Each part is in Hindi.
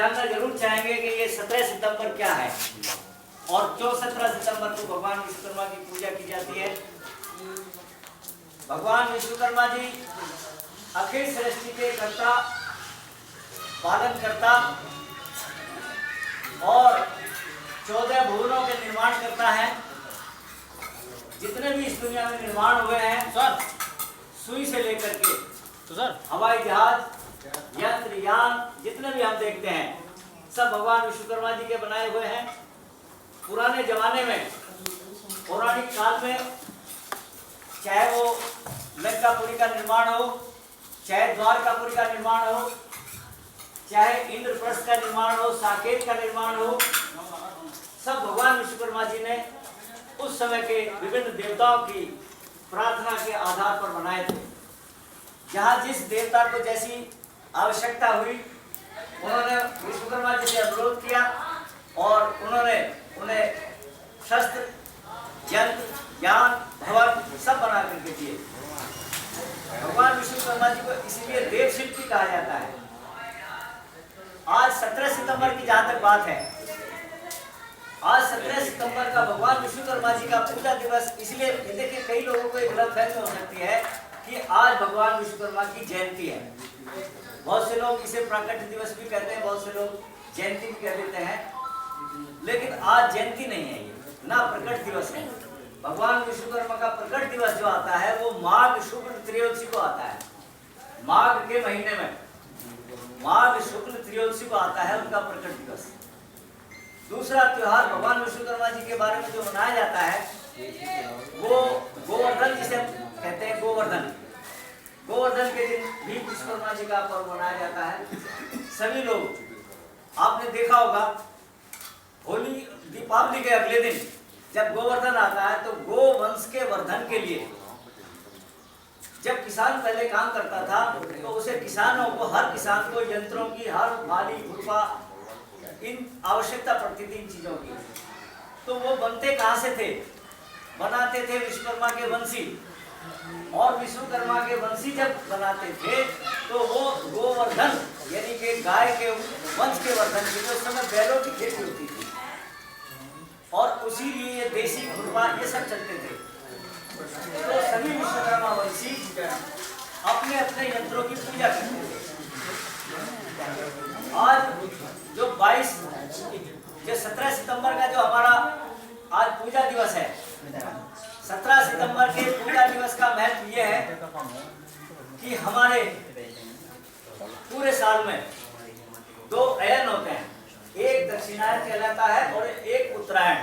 जानना जरूर चाहेंगे कि ये 17 सितंबर क्या है और क्यों 17 सितंबर को भगवान विश्वकर्मा की पूजा की जाती है। भगवान विश्वकर्मा जी अखिल सृष्टि के कर्ता, पालन करता और 14 भुवनों के निर्माण करता है। जितने भी इस दुनिया में निर्माण हुए हैं सर, सुई से लेकर के तो सर हवाई जहाज, यंत्र, यान, जितने भी हम देखते हैं सब भगवान विश्वकर्मा जी के बनाए हुए हैं। पुराने जमाने में, पौराणिक काल में, चाहे वो लंकापुरी का निर्माण हो, चाहे द्वारकापुरी का निर्माण हो, चाहे इंद्रप्रस्थ का निर्माण हो, साकेत का निर्माण हो, सब भगवान विश्वकर्मा जी ने उस समय के विभिन्न देवताओं की प्रार्थना के आधार पर बनाए थे। जहाँ जिस देवता को जैसी आवश्यकता हुई, उन्होंने विश्वकर्मा जी से अनुरोध किया और उन्होंने उन्हें शस्त्र, यंत्र, यान, भवन सब बना करके दिए। भगवान विश्वकर्मा जी को इसीलिए देव शिल्पी कहा जाता है। आज 17 सितंबर की जहाँ तक बात है, आज 17 सितंबर का भगवान विश्वकर्मा जी का पूजा दिवस इसलिए, देखिए कई लोगों को एक गलतफहमी हो सकती है कि आज भगवान विश्वकर्मा की जयंती है। बहुत से लोग इसे प्राकट्य दिवस भी कहते हैं, बहुत से लोग जयंती भी कह देते हैं, लेकिन आज जयंती नहीं है, ये ना प्रकट दिवस है। भगवान विश्वकर्मा का प्रकट दिवस जो आता है वो माघ शुक्ल त्रयोदशी को आता है। माघ के महीने में माघ शुक्ल त्रयोदशी को आता है उनका प्रकट दिवस। दूसरा त्योहार भगवान विश्वकर्मा जी के बारे में जो मनाया जाता है वो गोवर्धन, जिसे कहते हैं गोवर्धन। गोवर्धन के दिन भी विश्वकर्मा जी का पर्व मनाया जाता है। सभी लोग, आपने देखा होगा, होली, दीपावली के अगले दिन जब गोवर्धन आता है तो गोवंश के वर्धन के लिए, जब किसान पहले काम करता था तो उसे किसानों को, हर किसान को यंत्रों की, हर भाली, खुरपा, इन आवश्यकता पड़ती थी इन चीजों की। तो वो बनते कहाँ से थे? बनाते थे विश्वकर्मा के वंशी। और विश्वकर्मा के वंशी जब बनाते थे तो वो गोवर्धन यानी कि गाय के वंश के वर्धन के लिए, उस समय बैलों की खेती होती थी और उसी लिए ये देसी खुरपा ये सब चलते थे। तो सभी विश्वकर्मा वंशी अपने अपने यंत्रों की पूजा करते थे। आज जो 17 सितंबर का जो हमारा आज पूजा दिवस है, 17 सितंबर के पूजा दिवस का महत्व यह है कि हमारे पूरे साल में 2 अयन होते हैं। एक दक्षिणायन कहलाता है और एक उत्तरायण।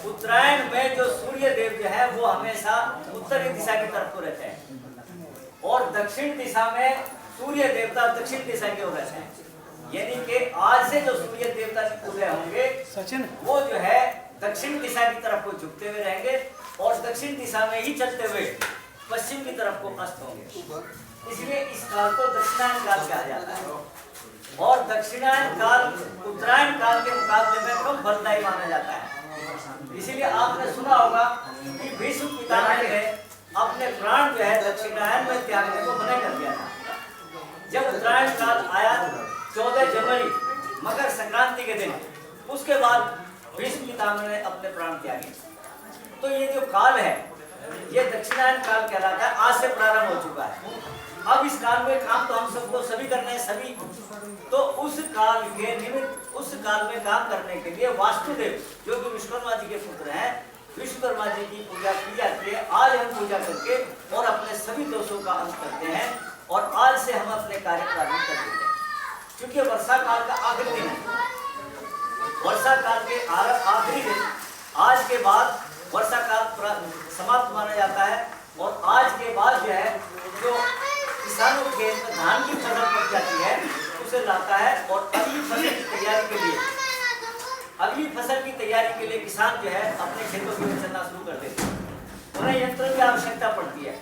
उत्तरायण में जो सूर्य देव जो है वो हमेशा उत्तरी दिशा की तरफ को रहते हैं और दक्षिण दिशा में सूर्य देवता दक्षिण दिशा की ओर रहते हैं। यानी कि आज से जो सूर्य देवता उदय होंगे वो जो है दक्षिण दिशा की तरफ को झुकते हुए रहेंगे और दक्षिण दिशा में ही चलते हुए पश्चिम की तरफ को अस्त होंगे। इसलिए इस काल को दक्षिणायन काल कहा जाता है और दक्षिणायन काल उत्तरायण काल के मुकाबले में कम फलदायी माना जाता है। इसीलिए आपने सुना होगा कि भीष्म पितामह ने अपने प्राण जो है दक्षिणायन में त्यागने को मना कर दिया था। जब उत्तरायण काल आया 14 जनवरी मकर संक्रांति के दिन, उसके बाद भीष्म पितामह ने अपने प्राण त्यागे। तो ये जो काल है ये दक्षिणायन काल कहलाता है, आज से प्रारंभ हो चुका है। अब इस काल में काम तो हम सबको सभी करने हैं, सभी। तो उस काल के निमित्त, उस काल में काम करने के लिए वासुदेव जो कि विश्वकर्मा जी के पुत्र हैं, विश्वकर्मा जी की पूजा की जाती है। आज हम पूजा करके और अपने सभी दोषों का अंत करते हैं और आज से हम अपने कार्य प्रारंभ कर देते हैं। क्योंकि वर्षा काल का आखिरी दिन है, वर्षा काल के आखिरी दिन, आज के बाद वर्षा काल समाप्त माना जाता है और आज के बाद जो है जो किसानों के धान की फसल पक जाती है उसे लाता है और अगली फसल की तैयारी के लिए, अगली फसल की तैयारी के लिए किसान जो है अपने खेतों में चलना शुरू कर देते हैं। उन्हें यंत्र की आवश्यकता पड़ती है।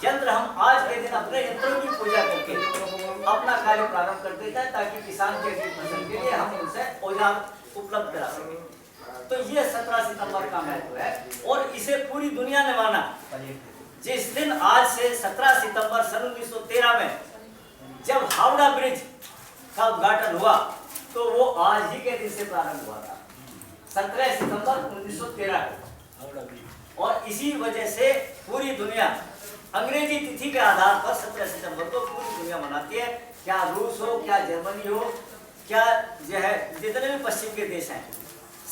यंत्र हम आज के दिन अपने यंत्रों की पूजा करके अपना कार्य प्रारंभ कर देते हैं ताकि किसान के फसल के लिए हम उनसे औजार उपलब्ध करा सकें। तो ये 17 सितंबर का महत्व है और इसे पूरी दुनिया ने माना। जिस दिन आज से 17 सितंबर सन 1913 में जब हावड़ा ब्रिज का उद्घाटन हुआ तो वो आज ही के दिन से प्रारंभ हुआ था, 17 सितंबर 1913 को। और इसी वजह से पूरी दुनिया अंग्रेजी तिथि के आधार पर 17 सितंबर को पूरी दुनिया मनाती है। क्या रूस हो, क्या जर्मनी हो, क्या जो है जितने भी पश्चिम के देश हैं,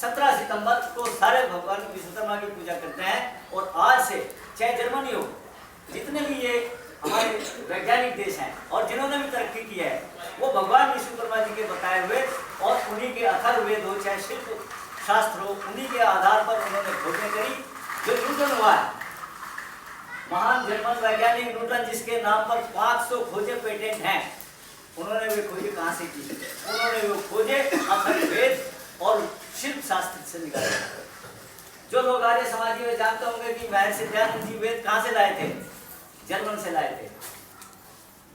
17 सितंबर को सारे भगवान विश्वकर्मा की पूजा करते हैं। और आज से चाहे जर्मनी हो, जितने भी ये हमारे वैज्ञानिक देश हैं और जिन्होंने भी तरक्की की है, वो भगवान विश्वकर्मा जी के बताए हुए और उन्हीं के अथर्ववेद हो, चाहे शिल्प शास्त्र हो, उन्हीं के आधार पर उन्होंने खोजें करी। जो न्यूटन हुआ है, महान जर्मन वैज्ञानिक न्यूटन, जिसके नाम पर 500 खोजे पेटेंट हैं, उन्होंने वे खोजे कहाँ से की? उन्होंने वो खोजे अथर्ववेद और शिल्प शास्त्र से निकाले। जो लोग आर्य समाजी में जानते होंगे कि महर्षि दयानंद जी वेद कहाँ से लाए थे? जर्मन से लाए थे।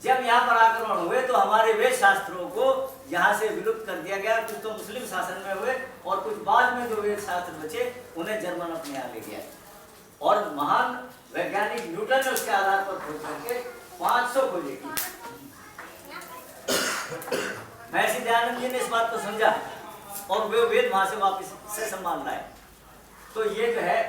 जब यहाँ पर आक्रमण हुए तो हमारे वेद शास्त्रों को यहाँ से विलुप्त कर दिया गया। कुछ तो मुस्लिम शासन में हुए और कुछ बाद में जो वेद शास्त्र बचे उन्हें जर्मन अपने यहाँ ले गया। और महान वैज्ञानिक न्यूटन ने उसके आधार पर खोज करके 500 खोजे की। महर्षि दयानंद जी ने इस बात को समझा और वे वेद वहां से वापस से संभाल लाए। तो ये जो है,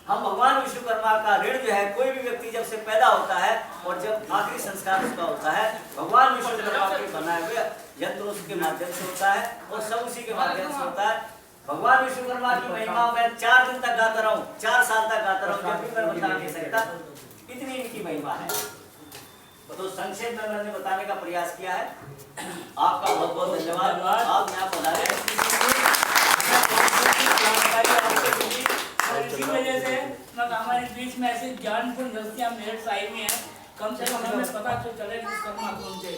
हम भगवान विश्वकर्मा का ऋण जो है, कोई भी व्यक्ति जब से पैदा होता है और जब आखिरी संस्कार उसका होता है, भगवान विश्वकर्मा के बनाए हुए यंत्रों के माध्यम से होता है और सब उसी के माध्यम से होता है। भगवान विश्वकर्मा की महिमा मैं 4 दिन तक गाता रहूं, 4 साल तक गाता रहूं, जब भी मैं बता नहीं सकता, इतनी इनकी महिमा है। तो संक्षेप में मैंने बताने का प्रयास किया है। आपका बहुत बहुत धन्यवाद। आप यहाँ पधारे। इसी वजह से हमारे बीच में ऐसे ज्ञानपूर्ण हस्तियां मेरठ साहिब में हैं, कम से कम हमें पता तो चले विश्वकर्मा कौन थे।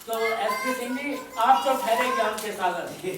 तो एसपी सिंह जी, आप तो ठहरे ज्ञान के सागर।